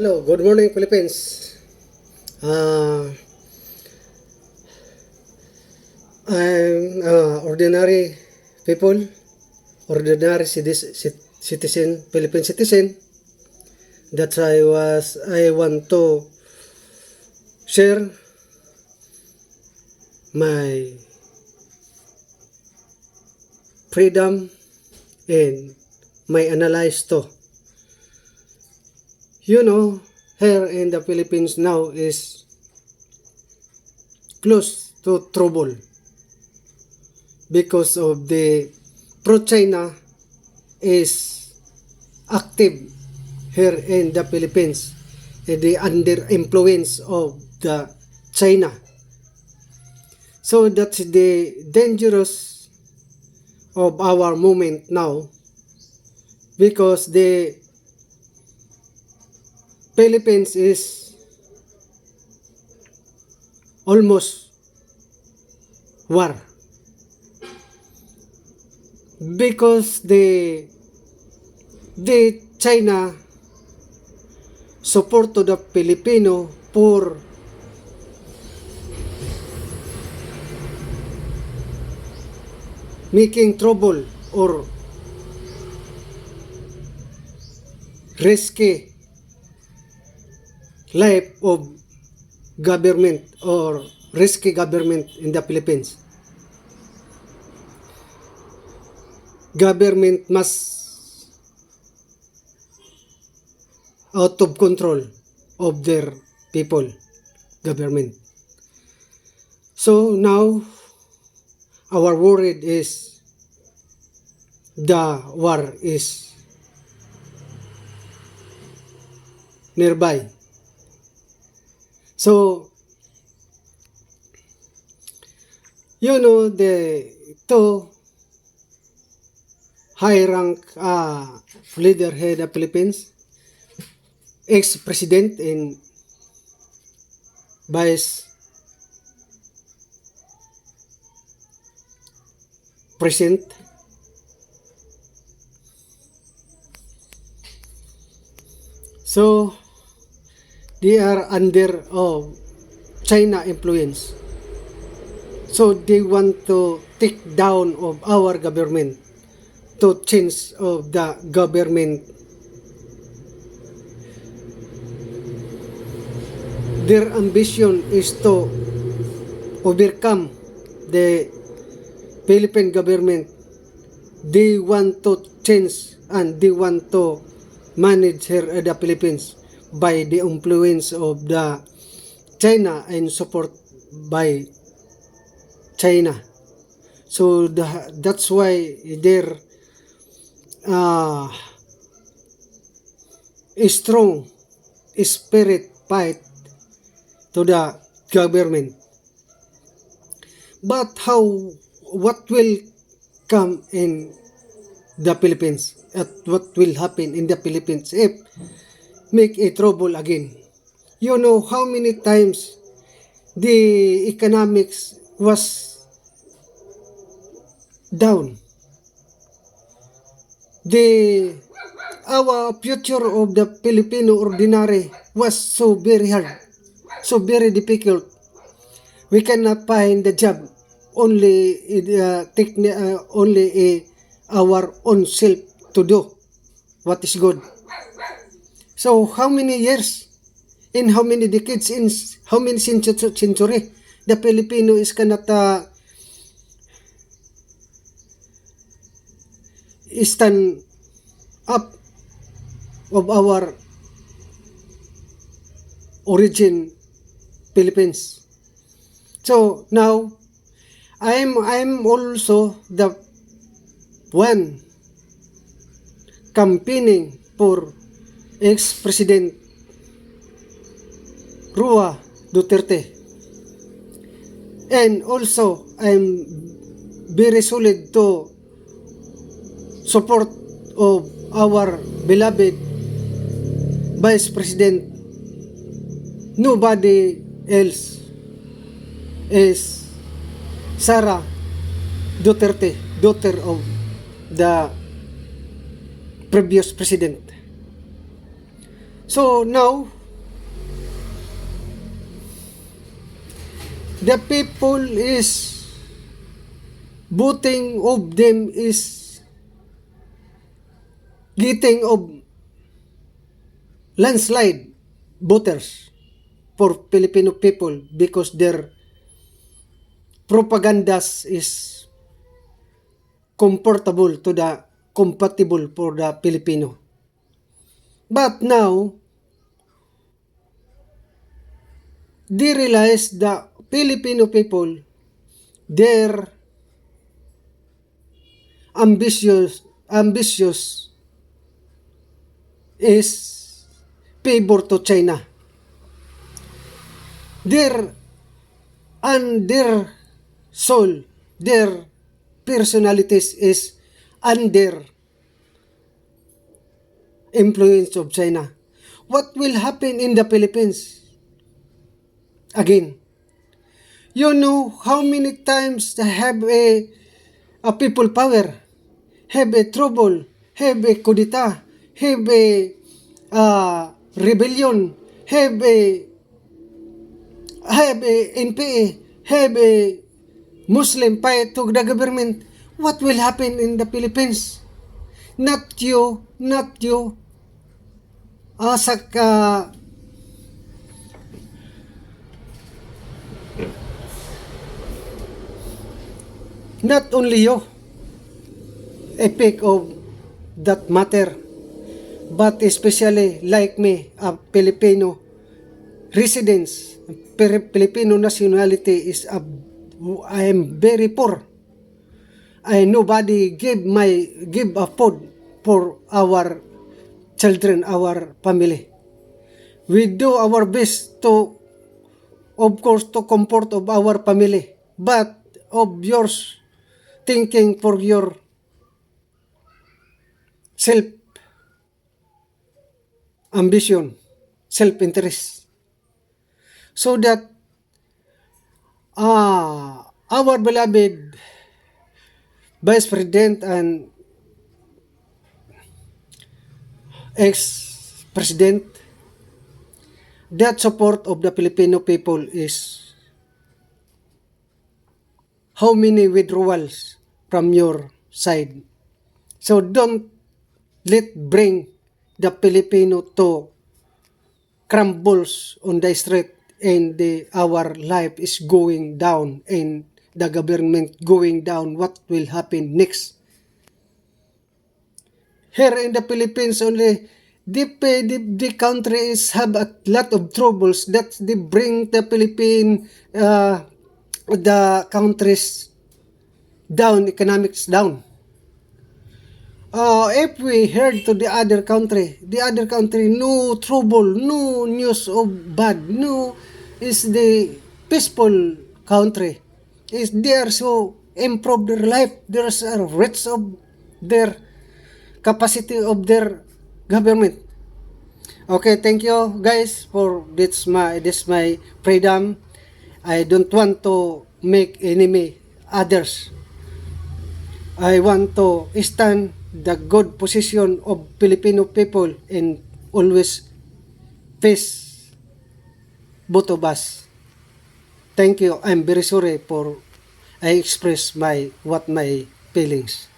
Hello, good morning Philippines. I'm ordinary people, ordinary citizen, Philippine citizen. That's I want to share my freedom and my analyze to. You know, here in the Philippines now is close to trouble because of the pro-China is active here in the Philippines and they under influence of the China. So that's the dangerous of our moment now because the Philippines is almost war because the China support to the Filipino for making trouble or risky life of government or risky government in the Philippines. Government must out of control of their people, government. So now our worried is the war is nearby. So you know the two high rank leader here in the Philippines, ex-president and vice president. So they are under China influence. So they want to take down of our government to change of the government. Their ambition is to overcome the Philippine government. They want to change and they want to manage here in the Philippines by the influence of the China and support by China. So that's why their strong spirit fight to the government. But what will come in the Philippines at what will happen in the Philippines if make a trouble again? You know how many times the economics was down. Our future of the Filipino ordinary was so very hard, so very difficult. We cannot find the job only our own self to do what is good. So how many years, in how many decades, in how many century, the Filipino is cannot stand up of our origin Philippines. So now I'm also the one campaigning for ex-president Rua Duterte, and also I'm very solid to support of our beloved Vice President. Nobody else is Sara Duterte, daughter of the previous president. So now, the people is voting of them is getting of landslide voters for Filipino people because their propagandas is comfortable to the compatible for the Filipino. But now, they realize the Filipino people, their ambitious is favor to China. Their soul, their personalities is under influence of China. What will happen in the Philippines? Again, you know how many times they have a people power, have a trouble, have a coup d'etat, have a rebellion, have a NPA, have a Muslim fight to the government. What will happen in the Philippines? Not you, not only you, epic of that matter, but especially like me, a Filipino residence, Filipino nationality is I am very poor. Nobody give a food for our children, our family. We do our best to, of course, to comfort of our family, but of yours thinking for your self ambition, self interest, so that our beloved Vice President and ex-president, that support of the Filipino people is how many withdrawals from your side. So don't let bring the Filipino to crumbles on the street and our life is going down and the government going down. What will happen next? Here in the Philippines only, the country is have a lot of troubles that they bring the Philippine the countries down, economics down. If we heard to the other country, no trouble, no news of bad, no, is the peaceful country. Is they are so improve their life, there's a rich of their capacity of their government. Okay, thank you guys for this my freedom. I don't want to make enemy others. I want to stand the good position of Filipino people and always face both of us. Thank you. I'm very sorry for I express my feelings.